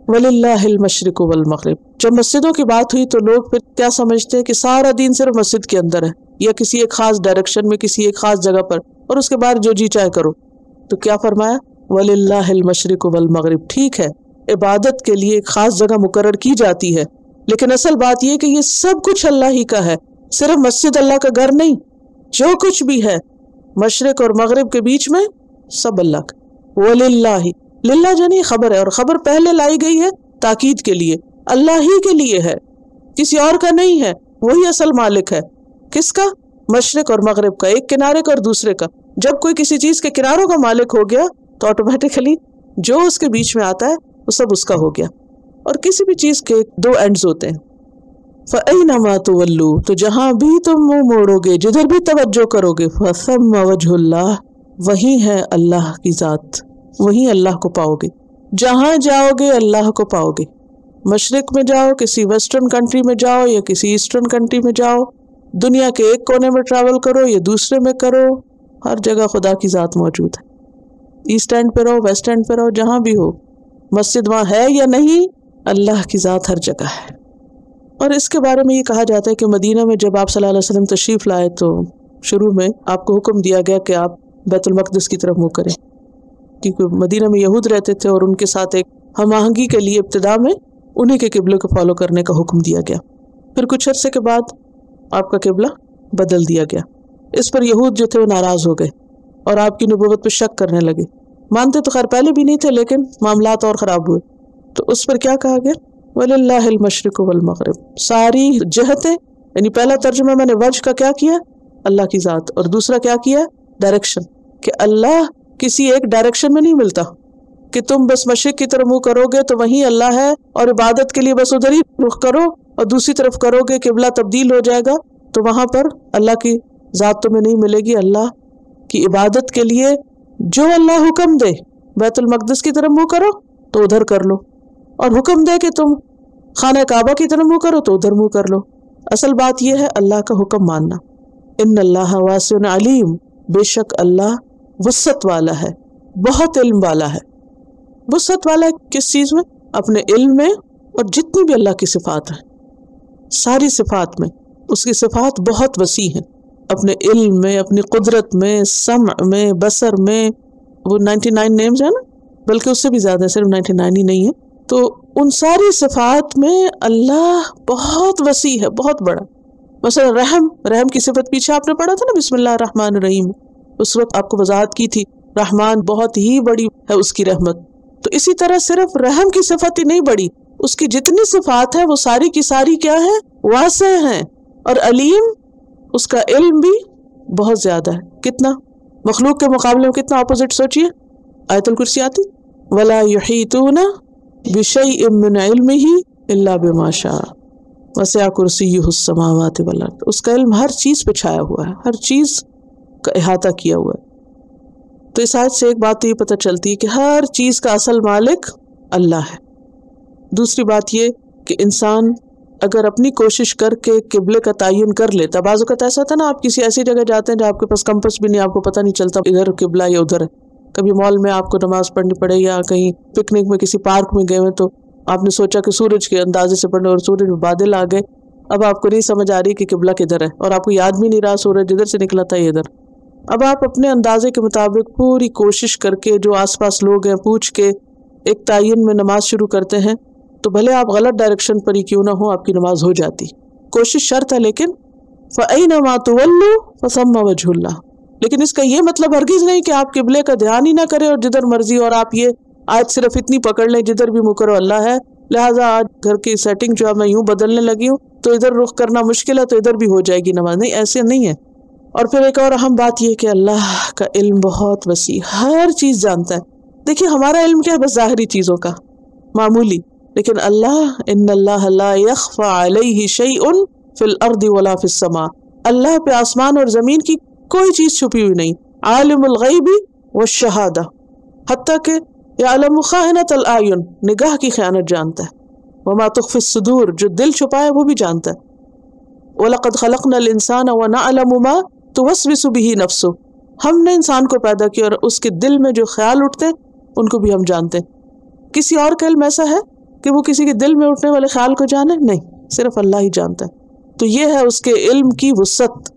وَلِلَّهِ الْمَشْرِقُ وَالْمَغْرِبُ. جب مسجدوں کی بات ہوئی تو لوگ پھر کیا سمجھتے ہیں کہ سارا دین صرف مسجد کے اندر ہے یا کسی ایک خاص ڈائریکشن میں کسی ایک خاص جگہ پر، اور اس کے بعد جو جی چاہے کرو. تو کیا فرمایا؟ وَلِلَّهِ الْمَشْرِقُ وَالْمَغْرِبُ. ٹھیک ہے، عبادت کے لیے ایک خاص جگہ مقرر کی جاتی ہے، لیکن اصل بات یہ کہ یہ سب کچھ اللہ ہی کا ہے. صرف مسجد اللہ کا گھر نہیں، جو کچھ بھی ہے مشرق اور مغرب کے بیچ میں سب اللہ کا. وَلِلَّهِ، للہ جانی خبر ہے، اور خبر پہلے لائی گئی ہے تاکید کے لیے. اللہ ہی کے لیے ہے، کسی اور کا نہیں ہے. وہی اصل مالک ہے. کس کا؟ مشرق اور مغرب کا، ایک کنارے کا اور دوسرے کا. جب کوئی کسی چیز کے کناروں کا مالک ہو گیا تو آٹومیٹیکلی جو اس کے بیچ میں آتا ہے وہ سب اس کا ہو گیا. اور کسی بھی چیز کے دو اینڈز ہوتے ہیں. فَأَيْنَمَا تُوَلُّوا، تو جہاں بھی تم منہ موڑو گے، جدھر بھی توجہ کرو گے، فَثَمَّ وَجْهُ اللَّهِ، وہی ہے اللہ کی ذات، وہی اللہ کو پاؤ گے. جہاں جاؤ گے اللہ کو پاؤ گے. مشرق میں جاؤ، کسی ویسٹرن کنٹری میں جاؤ یا کسی ایسٹرن کنٹری میں جاؤ، دنیا کے ایک کونے میں ٹریول کرو یا دوسرے میں کرو، ہر جگہ خدا کی ذات موجود ہے. ایسٹ اینڈ پہ رہو، ویسٹ اینڈ پہ رہو، جہاں بھی ہو، مسجد وہاں ہے یا نہیں، اللہ کی ذات ہر جگہ ہے. اور اس کے بارے میں یہ کہا جاتا ہے کہ مدینہ میں جب آپ صلی اللہ علیہ وسلم تشریف لائے تو شروع میں آپ کو حکم دیا گیا کہ آپ بیت المقدس کی طرف منہ کریں، کیونکہ مدینہ میں یہود رہتے تھے اور ان کے ساتھ ایک ہم آہنگی کے لیے ابتدا میں انہی کے قبلے کو فالو کرنے کا حکم دیا گیا. پھر کچھ عرصے کے بعد آپ کا قبلہ بدل دیا گیا. اس پر یہود جو تھے وہ ناراض ہو گئے اور آپ کی نبوت پہ شک کرنے لگے. مانتے تو خیر پہلے بھی نہیں تھے، لیکن معاملات اور خراب ہوئے. تو اس پر کیا کہا گیا؟ وَلِلَّهِ الْمَشْرِقُ وَالْمَغْرِبُ. ساری جہتیں، یعنی پہلا ترجمہ میں نے وجہ کا کیا کیا؟ اللہ کی ذات. اور دوسرا کیا کیا؟ ڈائریکشن، کہ اللہ کسی ایک ڈائریکشن میں نہیں ملتا کہ تم بس مشرق کی طرف منہ کرو گے تو وہیں اللہ ہے، اور عبادت کے لیے بس ادھر ہی رخ کرو، اور دوسری طرف کرو گے قبلہ تبدیل ہو جائے گا تو وہاں پر اللہ کی ذات تمہیں نہیں ملے گی. اللہ کی عبادت کے لیے جو اللہ حکم دے، بیت المقدس کی طرف منہ کرو تو ادھر کر لو، اور حکم دے کہ تم خانہ کعبہ کی طرف منہ کرو تو ادھر منہ کر لو. اصل بات یہ ہے اللہ کا حکم ماننا. ان اللہ واسع علیم، بے شک اللہ وسعت والا ہے، بہت علم والا ہے. وسعت والا ہے کس چیز میں؟ اپنے علم میں، اور جتنی بھی اللہ کی صفات ہیں ساری صفات میں اس کی صفات بہت وسیع ہیں. اپنے علم میں، اپنی قدرت میں، سمع میں، بصر میں. وہ 99 نیمز ہیں نا، بلکہ اس سے بھی زیادہ، صرف 99 ہی نہیں ہے. تو ان ساری صفات میں اللہ بہت وسیع ہے، بہت بڑا. مثلا رحم کی صفت پیچھے آپ نے پڑھا تھا نا، بسم اللہ الرحمن الرحیم، اس وقت آپ کو وضاحت کی تھی. رحمان بہت ہی بڑی ہے اس کی رحمت. تو اسی طرح صرف رحم کی صفت ہی نہیں بڑی، اس کی جتنی صفات ہیں وہ ساری کی ساری کیا ہے؟ واسع ہیں. اور علیم، اس کا علم بھی بہت زیادہ ہے. کتنا؟ مخلوق کے مقابلے میں کتنا اپوزٹ. سوچئے آیت الکرسی آتی وَلَا يُحِيطُونَ بِشَيْءٍ مِّنْ عِلْمِهِ إِلَّا بِمَا شَاءَ وَسِعَ كُرْسِيُّهُ السَّمَاوَاتِ وَالْأَرْضِ. اس کا علم ہر چیز پہ چھایا ہوا ہے، ہر چیز کا احاطہ کیا ہوا ہے. تو اس آیت سے ایک بات تو یہ پتہ چلتی ہے کہ ہر چیز کا اصل مالک اللہ ہے. دوسری بات یہ کہ انسان اگر اپنی کوشش کر کے قبلے کا تعین کر لیتا، بعض اوقات ایسا تھا نا، آپ کسی ایسی جگہ جاتے ہیں جہاں آپ کے پاس کمپس بھی نہیں، آپ کو پتہ نہیں چلتا ادھر قبلہ یا ادھر ہے. کبھی مال میں آپ کو نماز پڑھنی پڑے یا کہیں پکنک میں کسی پارک میں گئے ہوئے تو آپ نے سوچا کہ سورج کے اندازے سے پڑھنے، اور سورج میں بادل آ گئے. اب آپ کو نہیں سمجھ آ رہی کہ قبلہ کدھر ہے، اور آپ کو یاد بھی نہیں رہا سورج جدھر سے نکلا تھا یہ ادھر. اب آپ اپنے اندازے کے مطابق پوری کوشش کر کے جو آس پاس لوگ ہیں پوچھ کے ایک تعین میں نماز شروع کرتے ہیں، تو بھلے آپ غلط ڈائریکشن پر ہی کیوں نہ ہو، آپ کی نماز ہو جاتی. کوشش شرط ہے، لیکن فَأَيْنَمَا تُوَلُّوا فَثَمَّ وَجْهُ اللَّهِ. لیکن اس کا یہ مطلب ہرگز نہیں کہ آپ قبلے کا دھیان ہی نہ کریں اور جدھر مرضی، اور آپ یہ آج صرف اتنی پکڑ لیں جدھر بھی منہ کرو اللہ ہے، لہٰذا آج گھر کی سیٹنگ جو ہے میں یوں بدلنے لگی ہوں تو ادھر رخ کرنا مشکل ہے تو ادھر بھی ہو جائے گی نماز. نہیں، ایسے نہیں ہے. اور پھر ایک اور اہم بات یہ کہ اللہ کا علم بہت وسیع، ہر چیز جانتا ہے. دیکھیے ہمارا علم کیا ہے؟ بس ظاہری چیزوں کا، معمولی. لیکن اللہ، ان اللہ لا يخفى علیہ شیء فی الارض ولا فی السماء. اللہ پہ آسمان اور زمین کی کوئی چیز چھپی ہوئی نہیں. عالم الغیب والشہادہ، حتیٰ کہ یعلم خائنۃ الاعین، نگاہ کی خیانت جانتا ہے. وما تخفی الصدور، جو دل چھپائے وہ بھی جانتا ہے. وَلَقَدْ خَلَقْنَا الْإِنسَانَ وَنَعْلَمُ مَا تُوَسْوِسُ بِهِ نَفْسُهُ. ہم نے انسان کو پیدا کیا اور اس کے دل میں جو خیال اٹھتے ان کو بھی ہم جانتے ہیں. کسی اور کا علم ایسا ہے کہ وہ کسی کے دل میں اٹھنے والے خیال کو جانے؟ نہیں، صرف اللہ ہی جانتا ہے۔ تو یہ ہے اس کے علم کی وسعت